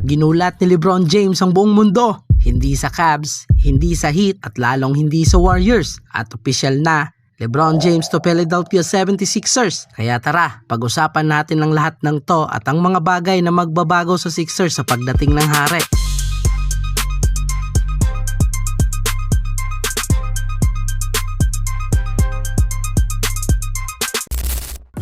Ginulat ni LeBron James ang buong mundo. Hindi sa Cavs, hindi sa Heat at lalong hindi sa Warriors. At opisyal na, LeBron James to Philadelphia 76ers. Kaya tara, pag-usapan natin ang lahat ng to at ang mga bagay na magbabago sa Sixers sa pagdating ng hari.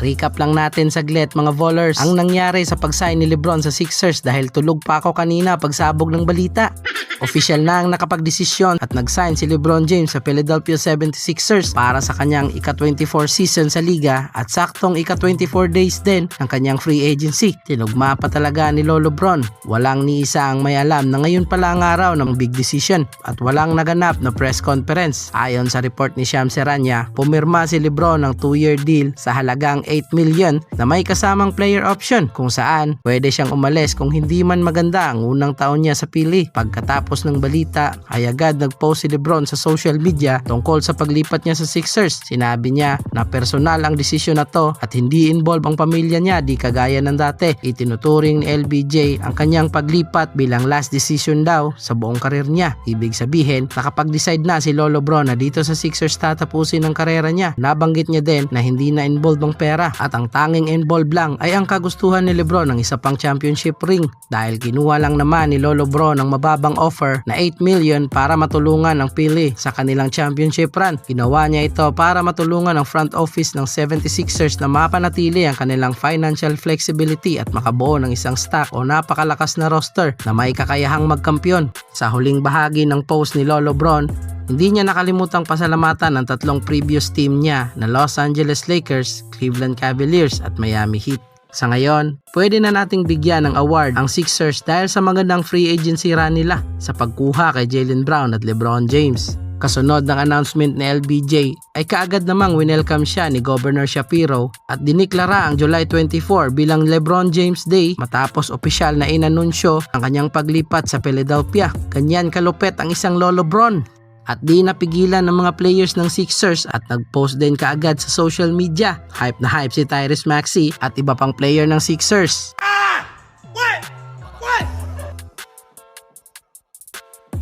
Recap lang natin saglit mga Volers ang nangyari sa pag-sign ni LeBron sa Sixers dahil tulog pa ako kanina pagsabog ng balita. Official na ang nakapagdesisyon at nag-sign si LeBron James sa Philadelphia 76ers para sa kanyang ika-24 season sa liga at saktong ika-24 days din ng kanyang free agency. Tinugma pa talaga ni Lolo Bron. Walang ni isa ang may alam na ngayon pala ang araw ng big decision at walang naganap na press conference. Ayon sa report ni Sham Serrania, pumirma si LeBron ng 2-year deal sa halagang 8 million na may kasamang player option kung saan pwede siyang umalis kung hindi man maganda ang unang taon niya sa Philly. Pagkatapos ng balita ay agad nag-post si LeBron sa social media tungkol sa paglipat niya sa Sixers. Sinabi niya na personal ang desisyon na to at hindi involve ang pamilya niya di kagaya ng dati. Itinuturing ni LBJ ang kanyang paglipat bilang last decision daw sa buong karir niya. Ibig sabihin, nakapag-decide na si Lolo Bron na dito sa Sixers tatapusin ang karera niya. Nabanggit niya din na hindi na involved ang pera at ang tanging involved lang ay ang kagustuhan ni LeBron ng isa pang championship ring dahil kinuha lang naman ni Lolo Bron ang mababang offer na 8 million para matulungan ang Philly sa kanilang championship run. Ginawa niya ito para matulungan ang front office ng 76ers na mapanatili ang kanilang financial flexibility at makabuo ng isang stock o napakalakas na roster na may kakayahang magkampiyon. Sa huling bahagi ng post ni Lolo Bron, hindi niya nakalimutang pasalamatan ang tatlong previous team niya na Los Angeles Lakers, Cleveland Cavaliers at Miami Heat. Sa ngayon, pwede na nating bigyan ng award ang Sixers dahil sa magandang free agency run nila sa pagkuha kay Jaylen Brown at LeBron James. Kasunod ng announcement ni LBJ ay kaagad namang winelcome siya ni Governor Shapiro at diniklara ang July 24 bilang LeBron James Day matapos opisyal na inanunsyo ang kanyang paglipat sa Philadelphia. Ganyan kalupet ang isang Lolo Bron. At di napigilan ng mga players ng Sixers at nag-post din kaagad sa social media. Hype na hype si Tyrese Maxey at iba pang player ng Sixers.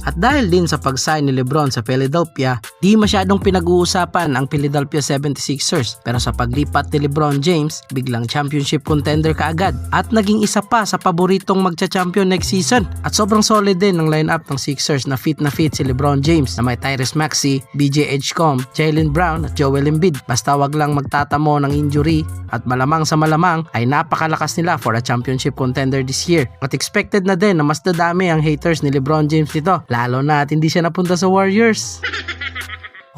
At dahil din sa pag-sign ni LeBron sa Philadelphia, di masyadong pinag-uusapan ang Philadelphia 76ers pero sa paglipat ni LeBron James, biglang championship contender kaagad at naging isa pa sa paboritong magcha-champion next season. At sobrang solid din ng lineup ng Sixers na fit si LeBron James na may Tyrese Maxey, BJ Edgecombe, Jaylen Brown at Joel Embiid. Basta wag lang magtatamo ng injury at malamang sa malamang ay napakalakas nila for a championship contender this year. At expected na din na mas dadami ang haters ni LeBron James nito. Lalo na at hindi siya napunta sa Warriors.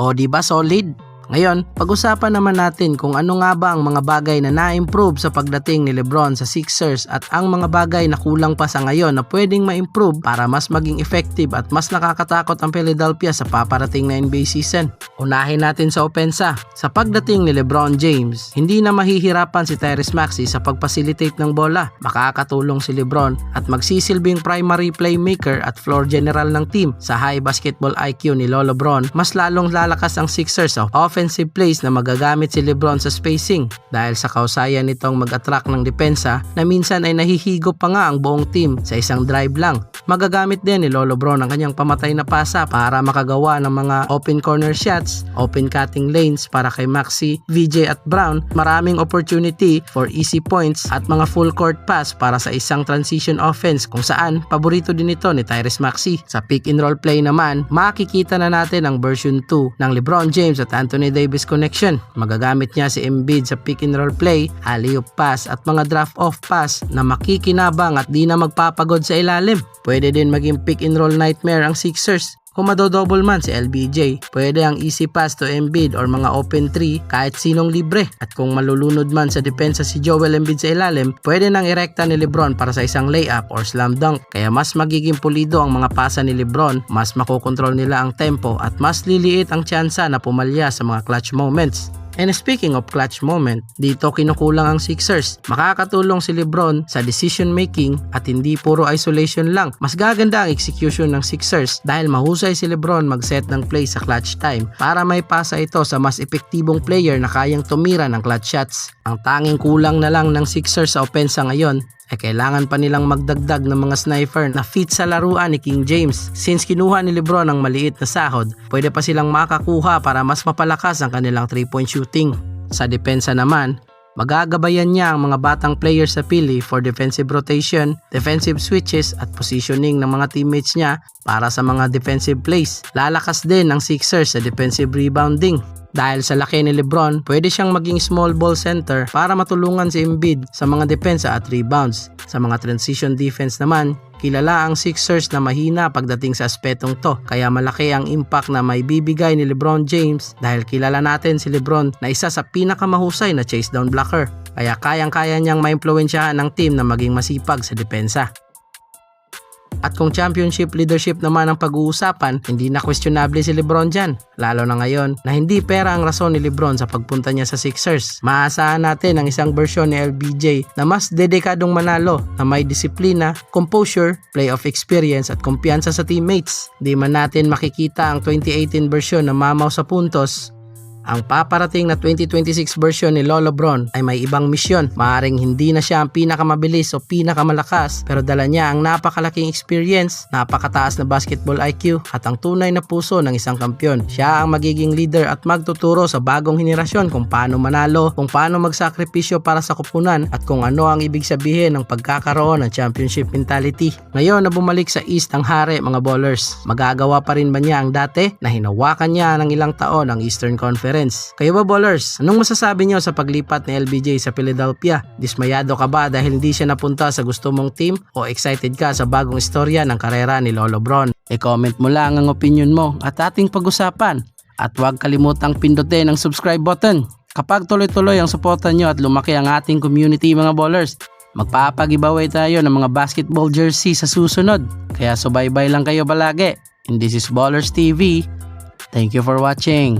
O diba solid? Ngayon, pag-usapan naman natin kung ano nga ba ang mga bagay na na-improve sa pagdating ni LeBron sa Sixers at ang mga bagay na kulang pa sa ngayon na pwedeng ma-improve para mas maging effective at mas nakakatakot ang Philadelphia sa paparating na NBA season. Unahin natin sa opensa. Sa pagdating ni LeBron James, hindi na mahihirapan si Tyrese Maxey sa pag-facilitate ng bola. Makakatulong si LeBron at magsisilbing primary playmaker at floor general ng team. Sa high basketball IQ ni Lolo Bron, mas lalong lalakas ang Sixers sa offensive plays na magagamit si LeBron sa spacing dahil sa kausayan nitong mag-attract ng depensa na minsan ay nahihigop pa nga ang buong team sa isang drive lang. Magagamit din ni Lolo Bron ang kanyang pamatay na pasa para makagawa ng mga open corner shots, open cutting lanes para kay Maxey, VJ at Brown. Maraming opportunity for easy points at mga full court pass para sa isang transition offense kung saan paborito din ito ni Tyrese Maxey. Sa pick and roll play naman, makikita na natin ang version 2 ng LeBron James at Anthony Davis connection. Magagamit niya si Embiid sa pick and roll play, alley-oop pass at mga draft-off pass na makikinabang at di na magpapagod sa ilalim. Pwede din maging pick and roll nightmare ang Sixers. Kung madodouble man si LBJ, pwede ang easy pass to Embiid or mga open 3 kahit sinong libre. At kung malulunod man sa depensa si Joel Embiid sa ilalim, pwede nang irekta ni LeBron para sa isang layup or slam dunk. Kaya mas magiging pulido ang mga pasa ni LeBron, mas makokontrol nila ang tempo at mas liliit ang tsansa na pumalya sa mga clutch moments. And speaking of clutch moment, dito kinukulang ang Sixers. Makakatulong si LeBron sa decision making at hindi puro isolation lang. Mas gaganda ang execution ng Sixers dahil mahusay si LeBron mag-set ng play sa clutch time para may pasa ito sa mas epektibong player na kayang tumira ng clutch shots. Ang tanging kulang na lang ng Sixers sa opensa ngayon kailangan pa nilang magdagdag ng mga sniper na fit sa laruan ni King James. Since kinuha ni Lebron ang maliit na sahod, pwede pa silang makakuha para mas mapalakas ang kanilang 3-point shooting. Sa depensa naman, magagabayan niya ang mga batang players sa Philly for defensive rotation, defensive switches at positioning ng mga teammates niya para sa mga defensive plays. Lalakas din ang Sixers sa defensive rebounding. Dahil sa laki ni Lebron, pwede siyang maging small ball center para matulungan si Embiid sa mga depensa at rebounds. Sa mga transition defense naman, kilala ang Sixers na mahina pagdating sa aspetong to, kaya malaki ang impact na may bibigay ni LeBron James dahil kilala natin si Lebron na isa sa pinakamahusay na chase down blocker, kaya kayang-kaya niyang maimpluwensyahan ng team na maging masipag sa depensa. At kung championship leadership naman ang pag-uusapan, hindi na questionable si Lebron dyan. Lalo na ngayon na hindi pera ang rason ni Lebron sa pagpunta niya sa Sixers. Maasahan natin ang isang bersyon ni LBJ na mas dedikadong manalo, na may disiplina, composure, playoff experience at kumpiyansa sa teammates. Di man natin makikita ang 2018 bersyon na mamaw sa puntos, ang paparating na 2026 version ni Lolo Bron ay may ibang misyon. Maaring hindi na siya ang pinakamabilis o pinakamalakas, pero dala niya ang napakalaking experience, napakataas na basketball IQ at ang tunay na puso ng isang kampyon. Siya ang magiging leader at magtuturo sa bagong henerasyon kung paano manalo, kung paano magsakripisyo para sa kupunan at kung ano ang ibig sabihin ng pagkakaroon ng championship mentality. Ngayon na bumalik sa East ang hari, mga ballers, magagawa pa rin ba niya ang dati na hinawakan niya ng ilang taon ang Eastern Conference? Kayo ba, ballers? Anong masasabi nyo sa paglipat ni LBJ sa Philadelphia? Dismayado ka ba dahil hindi siya napunta sa gusto mong team o excited ka sa bagong istorya ng karera ni Lolo Bron? I-comment mo lang ang opinion mo at ating pag-usapan. At huwag kalimutang pindutin ang subscribe button. Kapag tuloy-tuloy ang suporta nyo at lumaki ang ating community, mga ballers, magpapag-giveaway tayo ng mga basketball jersey sa susunod. Kaya subaybay lang kayo palagi. And this is Ballers TV. Thank you for watching.